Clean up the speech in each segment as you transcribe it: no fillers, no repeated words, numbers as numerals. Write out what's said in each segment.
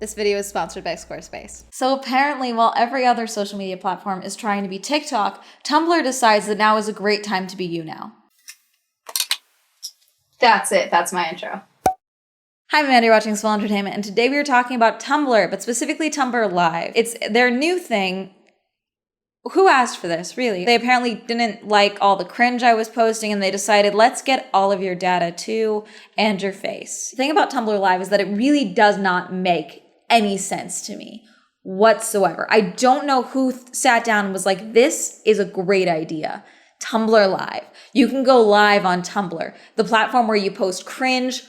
This video is sponsored by Squarespace. So apparently, while every other social media platform is trying to be TikTok, Tumblr decides that now is a great time to be you now. That's it. That's my intro. Hi, I'm Amanda, you're watching Swell Entertainment, and today we are talking about Tumblr, but specifically Tumblr Live. It's their new thing. Who asked for this, really? They apparently didn't like all the cringe I was posting, and they decided, let's get all of your data too, and your face. The thing about Tumblr Live is that it really does not make any sense to me whatsoever. I don't know who sat down and was like, this is a great idea. Tumblr Live. You can go live on Tumblr, the platform where you post cringe,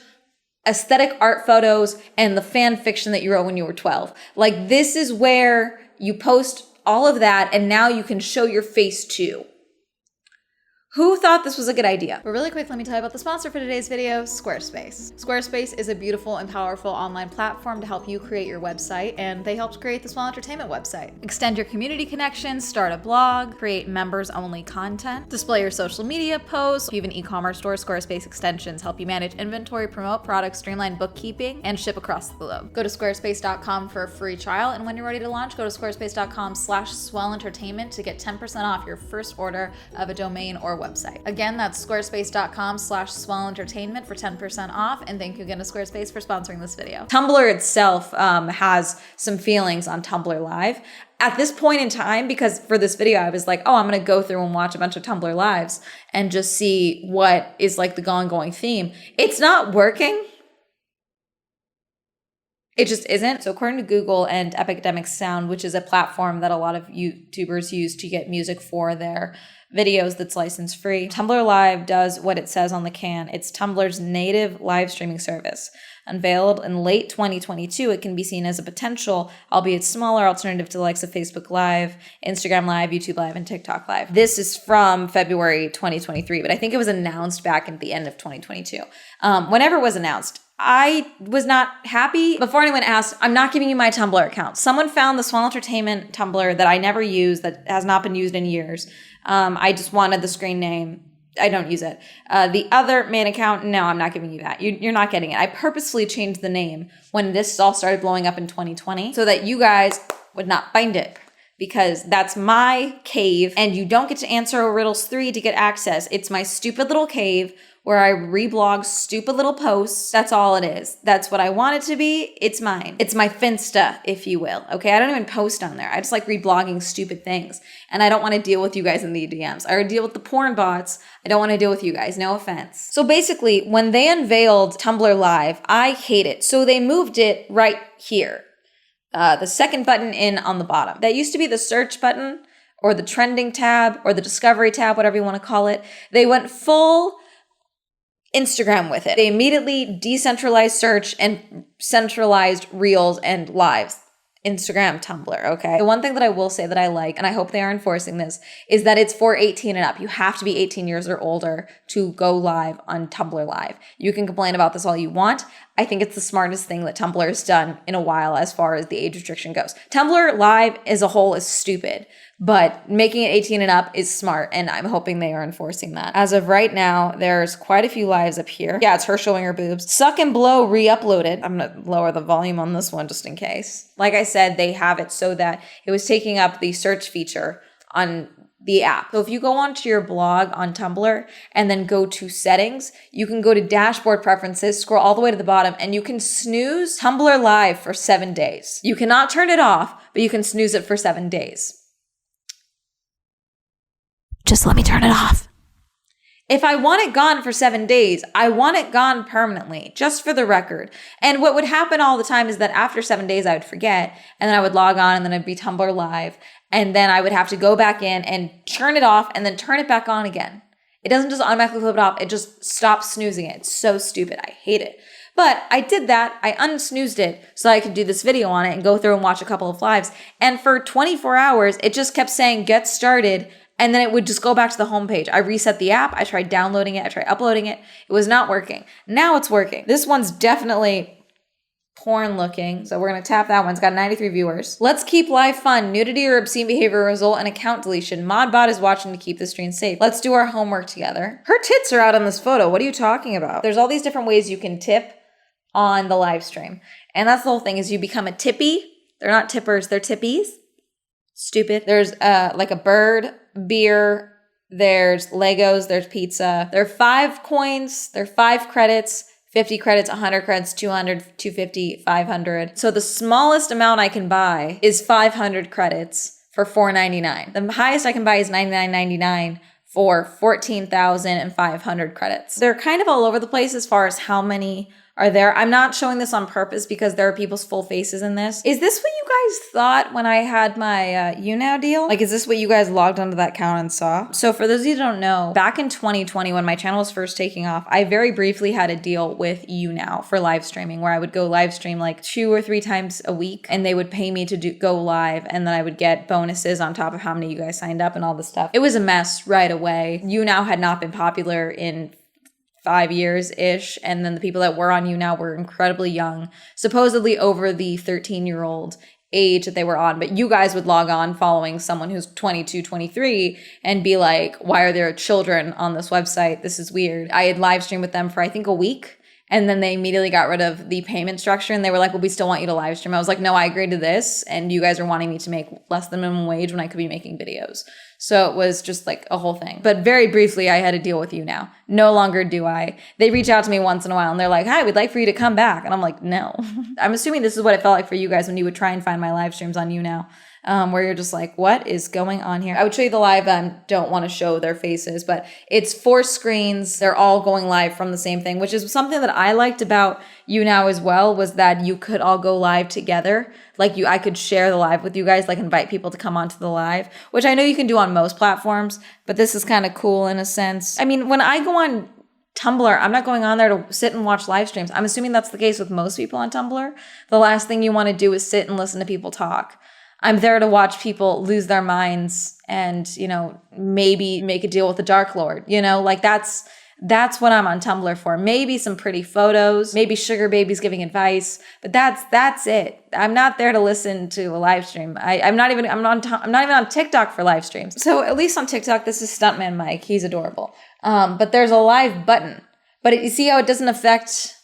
aesthetic art photos, and the fan fiction that you wrote when you were 12. Like, this is where you post all of that, and now you can show your face too. Who thought this was a good idea? But really quick, let me tell you about the sponsor for today's video, Squarespace. Squarespace is a beautiful and powerful online platform to help you create your website, and they helped create the Swell Entertainment website. Extend your community connections, start a blog, create members-only content, display your social media posts. If you have an e-commerce store, Squarespace extensions help you manage inventory, promote products, streamline bookkeeping, and ship across the globe. Go to squarespace.com for a free trial, and when you're ready to launch, go to squarespace.com/swellentertainment to get 10% off your first order of a domain or website. Again, that's squarespace.com/swellentertainment for 10% off, and thank you again to Squarespace for sponsoring this video. Tumblr itself has some feelings on Tumblr Live. At this point in time, because for this video, I was like, oh, I'm going to go through and watch a bunch of Tumblr Lives and just see what is like the ongoing theme. It's not working. It just isn't. So according to Google and Epidemic Sound, which is a platform that a lot of YouTubers use to get music for their videos that's license free, Tumblr Live does what it says on the can. It's Tumblr's native live streaming service. Unveiled in late 2022, it can be seen as a potential, albeit smaller, alternative to the likes of Facebook Live, Instagram Live, YouTube Live, and TikTok Live. This is from February 2023, but I think it was announced back at the end of 2022. Whenever it was announced, I was not happy. Before anyone asked, I'm not giving you my Tumblr account. Someone found the Swell Entertainment Tumblr that I never used, that has not been used in years. I just wanted the screen name. I don't use it. The other main account, no, I'm not giving you that. You're not getting it. I purposefully changed the name when this all started blowing up in 2020 so that you guys would not find it, because that's my cave, and you don't get to answer a Riddles 3 to get access. It's my stupid little cave where I reblog stupid little posts. That's all it is. That's what I want it to be. It's mine. It's my Finsta, if you will. Okay, I don't even post on there. I just like reblogging stupid things. And I don't want to deal with you guys in the DMs. I already deal with the porn bots. I don't want to deal with you guys. No offense. So basically, when they unveiled Tumblr Live, I hate it. So they moved it right here. The second button in on the bottom. That used to be the search button or the trending tab or the discovery tab, whatever you want to call it. They went full Instagram with it. They immediately decentralized search and centralized reels and lives. Instagram, Tumblr, okay? The one thing that I will say that I like, and I hope they are enforcing this, is that it's for 18 and up. You have to be 18 years or older to go live on Tumblr Live. You can complain about this all you want. I think it's the smartest thing that Tumblr has done in a while as far as the age restriction goes. Tumblr Live as a whole is stupid, but making it 18 and up is smart, and I'm hoping they are enforcing that. As of right now, there's quite a few lives up here. Yeah, it's her showing her boobs. Suck and Blow re-uploaded. I'm gonna lower the volume on this one just in case. Like I said, they have it so that it was taking up the search feature on the app. So if you go onto your blog on Tumblr and then go to settings, you can go to dashboard preferences, scroll all the way to the bottom, and you can snooze Tumblr Live for 7 days. You cannot turn it off, but you can snooze it for 7 days. Just let me turn it off. If I want it gone for 7 days, I want it gone permanently, just for the record. And what would happen all the time is that after 7 days, I would forget, and then I would log on, and then it'd be Tumblr Live, and then I would have to go back in and turn it off and then turn it back on again. It doesn't just automatically flip it off. It just stops snoozing it. It's so stupid. I hate it. But I did that. I unsnoozed it so I could do this video on it and go through and watch a couple of lives. And for 24 hours, it just kept saying, get started. And then it would just go back to the homepage. I reset the app. I tried downloading it. I tried uploading it. It was not working. Now it's working. This one's definitely porn looking. So we're going to tap that one. It's got 93 viewers. Let's keep live fun. Nudity or obscene behavior result in account deletion. Modbot is watching to keep the stream safe. Let's do our homework together. Her tits are out on this photo. What are you talking about? There's all these different ways you can tip on the live stream. And that's the whole thing, is you become a tippy. They're not tippers, they're tippies. Stupid. There's like a bird, beer, there's Legos, there's pizza. There are 5 coins, there are 5 credits, 50 credits, 100 credits, 200, 250, 500. So the smallest amount I can buy is 500 credits for $4.99. The highest I can buy is $99.99 for 14,500 credits. They're kind of all over the place as far as how many are there. I'm not showing this on purpose because there are people's full faces in this. Is this what you guys thought when I had my YouNow deal? Like, is this what you guys logged onto that account and saw? So for those of you who don't know, back in 2020 when my channel was first taking off, I very briefly had a deal with YouNow for live streaming, where I would go live stream like 2 or 3 times a week, and they would pay me to go live, and then I would get bonuses on top of how many you guys signed up and all this stuff. It was a mess right away. YouNow had not been popular in 5 years-ish, and then the people that were on YouNow were incredibly young, supposedly over the 13-year-old age that they were on. But you guys would log on following someone who's 22, 23 and be like, why are there children on this website? This is weird. I had live streamed with them for I think a week, and then they immediately got rid of the payment structure, and they were like, well, we still want you to live stream. I was like, no, I agreed to this, and you guys are wanting me to make less than minimum wage when I could be making videos. So it was just like a whole thing. But very briefly, I had to deal with YouNow. No longer do I. They reach out to me once in a while and they're like, hi, we'd like for you to come back. And I'm like, no. I'm assuming this is what it felt like for you guys when you would try and find my live streams on YouNow. Where you're just like, what is going on here? I would show you the live. Don't want to show their faces, but it's 4 screens. They're all going live from the same thing, which is something that I liked about YouNow as well, was that you could all go live together. Like I could share the live with you guys, like invite people to come onto the live, which I know you can do on most platforms, but this is kind of cool in a sense. I mean, when I go on Tumblr, I'm not going on there to sit and watch live streams. I'm assuming that's the case with most people on Tumblr. The last thing you want to do is sit and listen to people talk. I'm there to watch people lose their minds and, maybe make a deal with the Dark Lord, like that's what I'm on Tumblr for. Maybe some pretty photos, maybe sugar babies giving advice, but that's it. I'm not there to listen to a live stream. I'm not even on TikTok for live streams. So at least on TikTok, this is Stuntman Mike. He's adorable. But there's a live button, but you see how it doesn't affect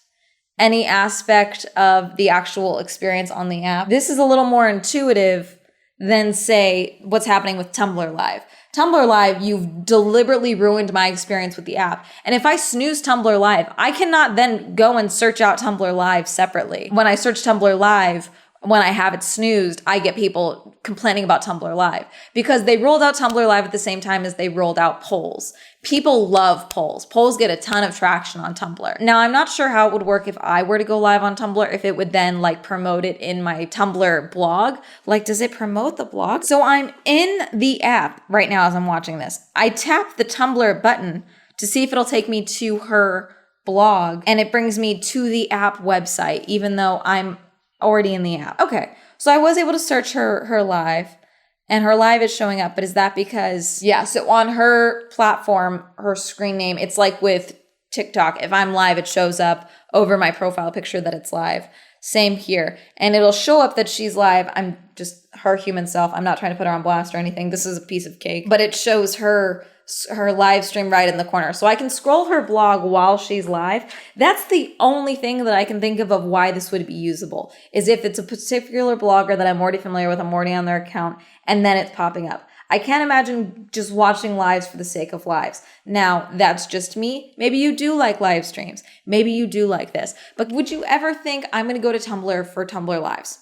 any aspect of the actual experience on the app. This is a little more intuitive than, say, what's happening with Tumblr Live. Tumblr Live, you've deliberately ruined my experience with the app. And if I snooze Tumblr Live, I cannot then go and search out Tumblr Live separately. When I search Tumblr Live, when I have it snoozed, I get people complaining about Tumblr Live because they rolled out Tumblr Live at the same time as they rolled out polls. People love polls. Polls get a ton of traction on Tumblr. Now, I'm not sure how it would work if I were to go live on Tumblr, if it would then promote it in my Tumblr blog. Does it promote the blog? So I'm in the app right now as I'm watching this. I tap the Tumblr button to see if it'll take me to her blog, and it brings me to the app website, even though I'm already in the app. Okay, so I was able to search her live, and her live is showing up, but is that because, so on her platform, her screen name, it's like with TikTok. If I'm live, it shows up over my profile picture that it's live. Same here. And it'll show up that she's live. I'm just her human self. I'm not trying to put her on blast or anything. This is a piece of cake, but it shows her live stream right in the corner. So I can scroll her blog while she's live. That's the only thing that I can think of why this would be usable, is if it's a particular blogger that I'm already familiar with, I'm already on their account, and then it's popping up. I can't imagine just watching lives for the sake of lives. Now, that's just me. Maybe you do like live streams. Maybe you do like this. But would you ever think I'm going to go to Tumblr for Tumblr lives?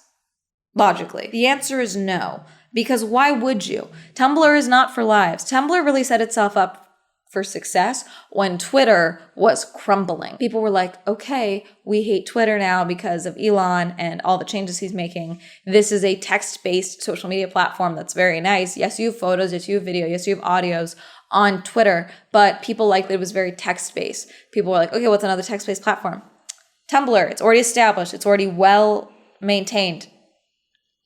Logically, the answer is no. Because why would you? Tumblr is not for lives. Tumblr really set itself up for success when Twitter was crumbling. People were like, okay, we hate Twitter now because of Elon and all the changes he's making. This is a text-based social media platform that's very nice. Yes, you have photos. Yes, you have video. Yes, you have audios on Twitter. But people liked that it was very text-based. People were like, okay, what's another text-based platform? Tumblr. It's already established. It's already well maintained.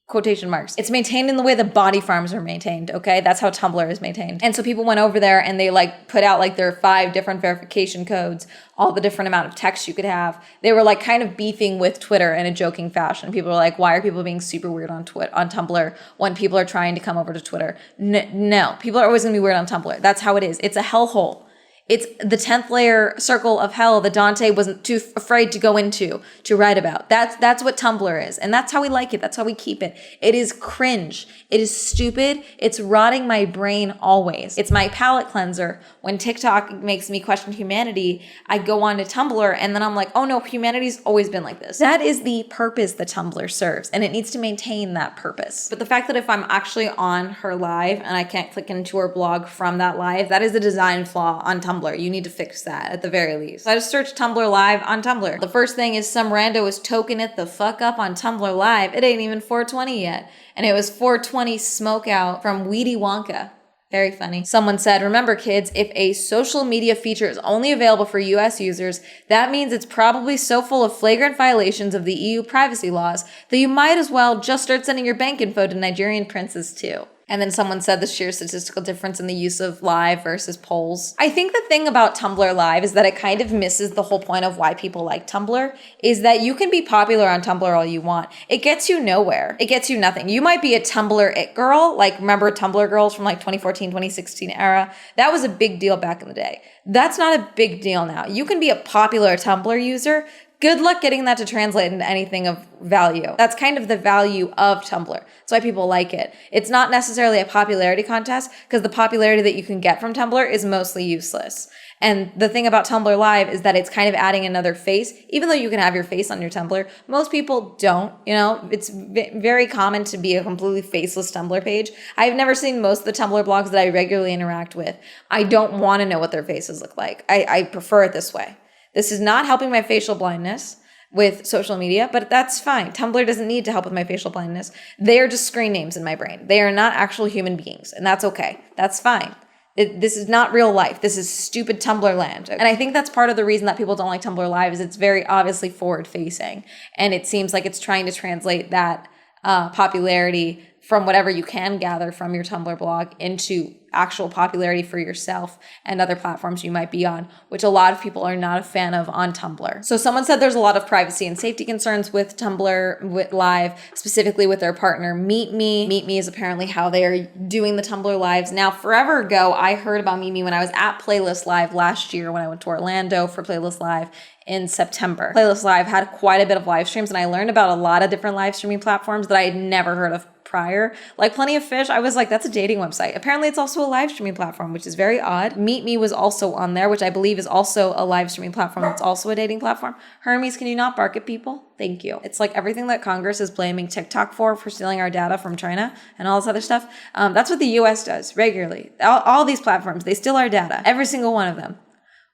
Quotation marks. It's maintained in the way the body farms are maintained, okay? That's how Tumblr is maintained. And so people went over there and they put out their 5 different verification codes, all the different amount of text you could have. They were kind of beefing with Twitter in a joking fashion. People were like, why are people being super weird on Tumblr when people are trying to come over to Twitter? No, people are always gonna be weird on Tumblr. That's how it is. It's a hellhole. It's the 10th layer circle of hell that Dante wasn't too afraid to go into to write about. That's what Tumblr is. And that's how we like it. That's how we keep it. It is cringe. It is stupid. It's rotting my brain always. It's my palate cleanser. When TikTok makes me question humanity, I go on to Tumblr and then I'm like, oh no, humanity's always been like this. That is the purpose that Tumblr serves, and it needs to maintain that purpose. But the fact that if I'm actually on her live and I can't click into her blog from that live, that is a design flaw on Tumblr. You need to fix that at the very least. So I just searched Tumblr Live on Tumblr. The first thing is some rando is token it the fuck up on Tumblr Live. It ain't even 420 yet. And it was 420 smoke out from Weedy Wonka. Very funny. Someone said, remember kids, if a social media feature is only available for US users, that means it's probably so full of flagrant violations of the EU privacy laws that you might as well just start sending your bank info to Nigerian princes too. And then someone said the sheer statistical difference in the use of live versus polls. I think the thing about Tumblr Live is that it kind of misses the whole point of why people like Tumblr, is that you can be popular on Tumblr all you want. It gets you nowhere. It gets you nothing. You might be a Tumblr it girl, like remember Tumblr girls from like 2014, 2016 era? That was a big deal back in the day. That's not a big deal now. You can be a popular Tumblr user. Good luck getting that to translate into anything of value. That's kind of the value of Tumblr. That's why people like it. It's not necessarily a popularity contest because the popularity that you can get from Tumblr is mostly useless. And the thing about Tumblr Live is that it's kind of adding another face. Even though you can have your face on your Tumblr, most people don't, you know? It's very common to be a completely faceless Tumblr page. I've never seen most of the Tumblr blogs that I regularly interact with. I don't want to know what their faces look like. I prefer it this way. This is not helping my facial blindness with social media, but that's fine. Tumblr doesn't need to help with my facial blindness. They are just screen names in my brain. They are not actual human beings, and that's okay. That's fine. This is not real life. This is stupid Tumblr land. And I think that's part of the reason that people don't like Tumblr Live is it's very obviously forward-facing, and it seems like it's trying to translate that popularity from whatever you can gather from your Tumblr blog into actual popularity for yourself and other platforms you might be on, which a lot of people are not a fan of on Tumblr. So someone said there's a lot of privacy and safety concerns with Tumblr with Live, specifically with their partner Meet Me. Meet Me is apparently how they are doing the Tumblr Lives. Now, forever ago, I heard about Meet Me when I was at Playlist Live last year when I went to Orlando for Playlist Live in September. Playlist Live had quite a bit of live streams, and I learned about a lot of different live streaming platforms that I had never heard of prior. Like Plenty of Fish, I was like, that's a dating website. Apparently it's also a live streaming platform, which is very odd. Meet Me was also on there, which I believe is also a live streaming platform that's also a dating platform. Hermes, can you not bark at people? Thank you. It's like everything that Congress is blaming TikTok for stealing our data from China and all this other stuff. That's what the US does regularly. All these platforms, they steal our data. Every single one of them.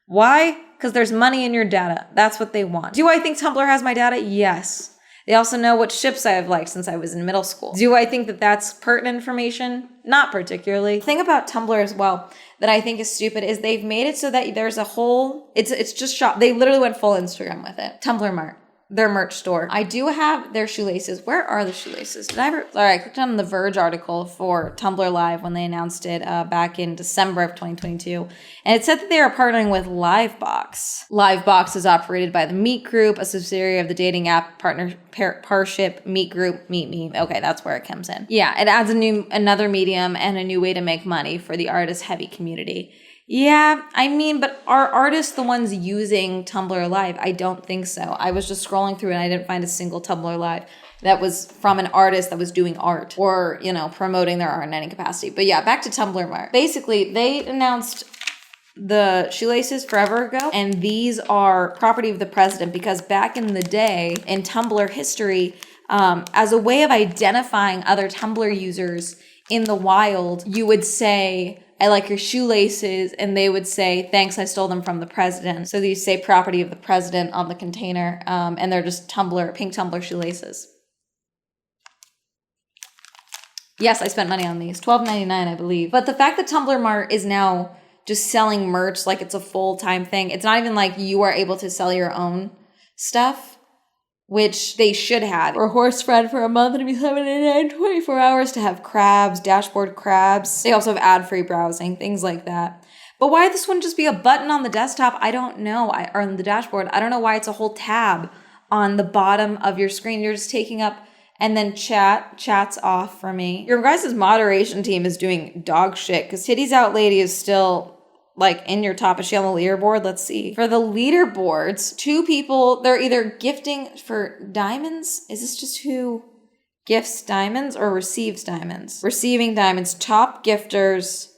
Why? Because there's money in your data. That's what they want. Do I think Tumblr has my data? Yes. They also know what ships I have liked since I was in middle school. Do I think that that's pertinent information? Not particularly. The thing about Tumblr as well that I think is stupid is they've made it so that there's a whole, it's just shop. They literally went full Instagram with it. Tumblr Mart. Their merch store. I do have their shoelaces. Where are the shoelaces? Did I ever? Sorry, I clicked on the Verge article for Tumblr Live when they announced it back in December of 2022. And it said that they are partnering with Livebox. Livebox is operated by the Meet Group, a subsidiary of the dating app Parship Meet Group, Meet Me. Okay, that's where it comes in. Yeah, it adds another medium and a new way to make money for the artist-heavy community. Yeah, I mean, but are artists the ones using Tumblr Live? I don't think so. I was just scrolling through and I didn't find a single Tumblr Live that was from an artist that was doing art or, you know, promoting their art in any capacity. But yeah, back to Tumblr Mart. Basically, they announced the shoelaces forever ago, and these are property of the president because back in the day, in Tumblr history, as a way of identifying other Tumblr users in the wild, you would say, I like your shoelaces, and they would say, thanks, I stole them from the president. So these say property of the president on the container, and they're just pink Tumblr shoelaces. Yes, I spent money on these, $12.99, I believe. But the fact that Tumblr Mart is now just selling merch like it's a full-time thing, it's not even like you are able to sell your own stuff, which they should have. Or horse friend for a month and it'd be $7.99, 24 hours to have crabs, dashboard crabs. They also have ad-free browsing, things like that. But why this wouldn't just be a button on the desktop, I don't know, or on the dashboard. I don't know why it's a whole tab on the bottom of your screen. You're just taking up, and then chat's off for me. Your guys' moderation team is doing dog shit because Titties Out Lady is still like in your top? Is she on the leaderboard? Let's see. For the leaderboards, 2 people, they're either gifting for diamonds. Is this just who gifts diamonds or receives diamonds? Receiving diamonds. Top gifters,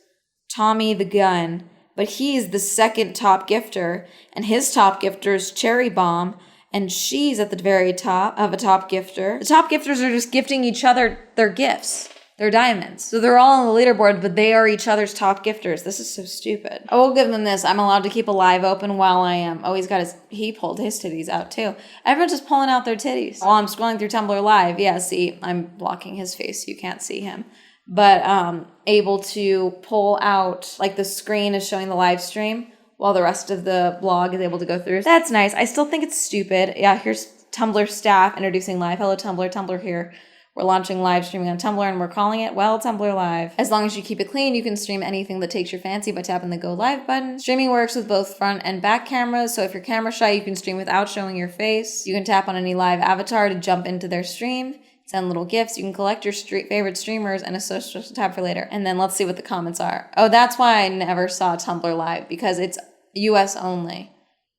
Tommy the Gun. But he's the second top gifter, and his top gifter is Cherry Bomb, and she's at the very top of a top gifter. The top gifters are just gifting each other their gifts, their diamonds. So they're all on the leaderboard, but they are each other's top gifters. This is so stupid. I will give them this. I'm allowed to keep a live open while I am. Oh, he pulled his titties out too. Everyone's just pulling out their titties while I'm scrolling through Tumblr Live. Yeah, see, I'm blocking his face so you can't see him. But able to pull out, like the screen is showing the live stream while the rest of the blog is able to go through. That's nice. I still think it's stupid. Yeah, here's Tumblr staff introducing live. Hello, Tumblr. Tumblr here. We're launching live streaming on Tumblr and we're calling it, well, Tumblr Live. As long as you keep it clean, you can stream anything that takes your fancy by tapping the Go Live button. Streaming works with both front and back cameras, so if you're camera shy, you can stream without showing your face. You can tap on any live avatar to jump into their stream. Send little gifts. You can collect your favorite streamers and a social tab for later. And then let's see what the comments are. Oh, that's why I never saw Tumblr Live, because it's US only.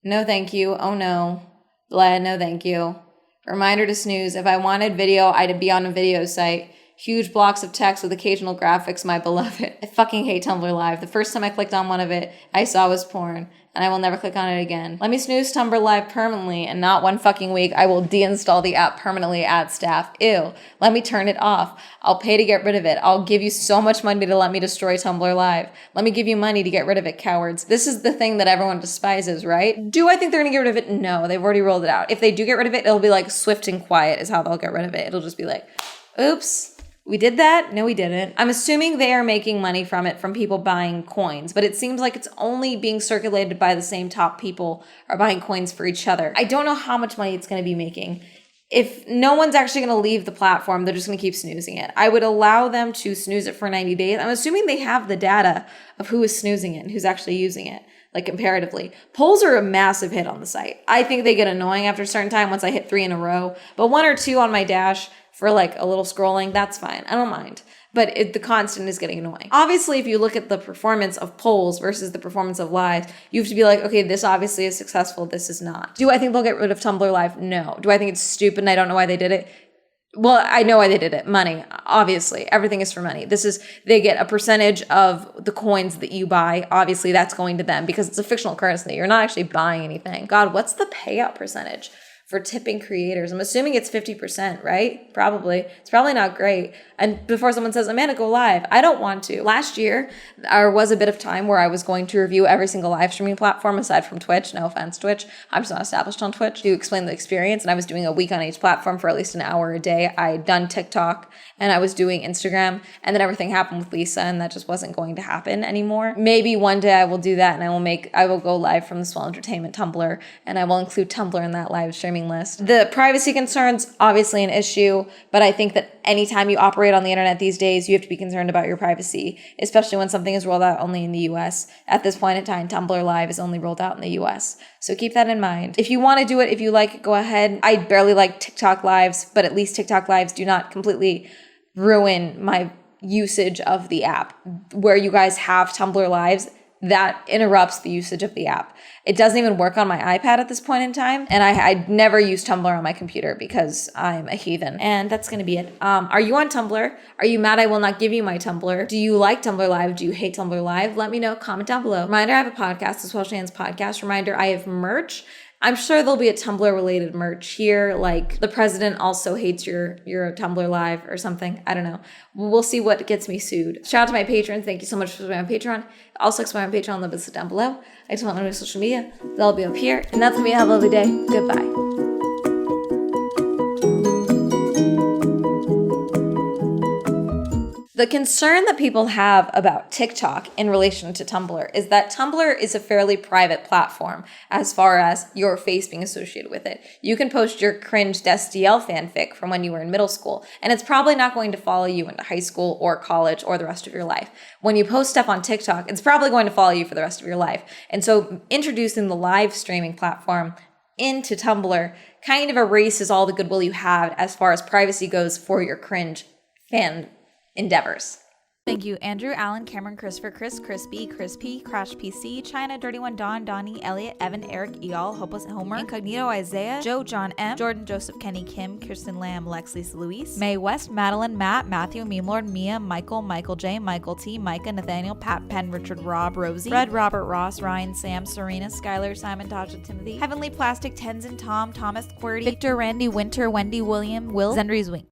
No thank you. Oh no. Vlad, no thank you. Reminder to snooze. If I wanted video, I'd be on a video site. Huge blocks of text with occasional graphics, my beloved. I fucking hate Tumblr Live. The first time I clicked on one of it, I saw was porn, and I will never click on it again. Let me snooze Tumblr Live permanently, and not one fucking week. I will deinstall the app permanently at staff. Ew. Let me turn it off. I'll pay to get rid of it. I'll give you so much money to let me destroy Tumblr Live. Let me give you money to get rid of it, cowards. This is the thing that everyone despises, right? Do I think they're gonna get rid of it? No, they've already rolled it out. If they do get rid of it, it'll be like swift and quiet is how they'll get rid of it. It'll just be like, oops. We did that? No, we didn't. I'm assuming they are making money from it from people buying coins, but it seems like it's only being circulated by the same top people are buying coins for each other. I don't know how much money it's going to be making. If no one's actually going to leave the platform, they're just going to keep snoozing it. I would allow them to snooze it for 90 days. I'm assuming they have the data of who is snoozing it and who's actually using it, like comparatively. Polls are a massive hit on the site. I think they get annoying after a certain time once I hit 3 in a row, but 1 or 2 on my dash for like a little scrolling, that's fine. I don't mind. But the constant is getting annoying. Obviously, if you look at the performance of polls versus the performance of lives, you have to be like, okay, this obviously is successful, this is not. Do I think they'll get rid of Tumblr Live? No. Do I think it's stupid and I don't know why they did it? Well, I know why they did it. Money. Obviously, everything is for money. They get a percentage of the coins that you buy. Obviously, that's going to them because it's a fictional currency. You're not actually buying anything. God, what's the payout percentage for tipping creators? I'm assuming it's 50%, right? Probably. It's probably not great. And before someone says, Amanda, go live, I don't want to. Last year, there was a bit of time where I was going to review every single live streaming platform aside from Twitch. No offense, Twitch. I'm just not established on Twitch to explain the experience. And I was doing a week on each platform for at least an hour a day. I'd done TikTok and I was doing Instagram. And then everything happened with Lisa and that just wasn't going to happen anymore. Maybe one day I will do that and I will go live from the Swell Entertainment Tumblr and I will include Tumblr in that live streaming list. The privacy concerns, obviously an issue, but I think that anytime you operate on the internet these days, you have to be concerned about your privacy, especially when something is rolled out only in the US. At this point in time, Tumblr Live is only rolled out in the US. So keep that in mind. If you want to do it, if you like it, go ahead. I barely like TikTok Lives, but at least TikTok Lives do not completely ruin my usage of the app. Where you guys have Tumblr Lives, that interrupts the usage of the app. It doesn't even work on my iPad at this point in time. And I never use Tumblr on my computer because I'm a heathen. And that's going to be it. Are you on Tumblr? Are you mad I will not give you my Tumblr? Do you like Tumblr Live? Do you hate Tumblr Live? Let me know. Comment down below. Reminder, I have a podcast, the Swell Shands Podcast. Reminder, I have merch. I'm sure there'll be a Tumblr related merch here, like the president also hates your Tumblr Live or something. I don't know. We'll see what gets me sued. Shout out to my patrons. Thank you so much for being on Patreon. Also explain on Patreon, link is down below. I just want my social media. They'll be up here. And that's gonna be a lovely day. Goodbye. The concern that people have about TikTok in relation to Tumblr is that Tumblr is a fairly private platform as far as your face being associated with it. You can post your cringed SDL fanfic from when you were in middle school, and it's probably not going to follow you into high school or college or the rest of your life. When you post stuff on TikTok, it's probably going to follow you for the rest of your life. And so introducing the live streaming platform into Tumblr kind of erases all the goodwill you have as far as privacy goes for your cringe fan endeavors. Thank you, Andrew, Alan, Cameron, Christopher, Chris, Crispy, Crispy, Crash PC, China, Dirty One, Don, Donnie, Elliot, Evan, Eric, Eal, Hopeless Homer, Incognito, Isaiah, Joe, John M, Jordan, Joseph, Kenny, Kim, Kirsten Lamb, Lex, Lisa, Luis, May West, Madeline, Matt, Matthew, Meme Lord, Mia, Michael, Michael J, Michael T, Micah, Nathaniel, Pat, Penn, Richard, Rob, Rosie, Red, Robert, Ross, Ryan, Sam, Serena, Skylar, Simon, Tasha, Timothy, Heavenly Plastic, Tenzin, Tom, Thomas, Qwerty, Victor, Randy, Winter, Wendy, William, Will, Zendry's Wing.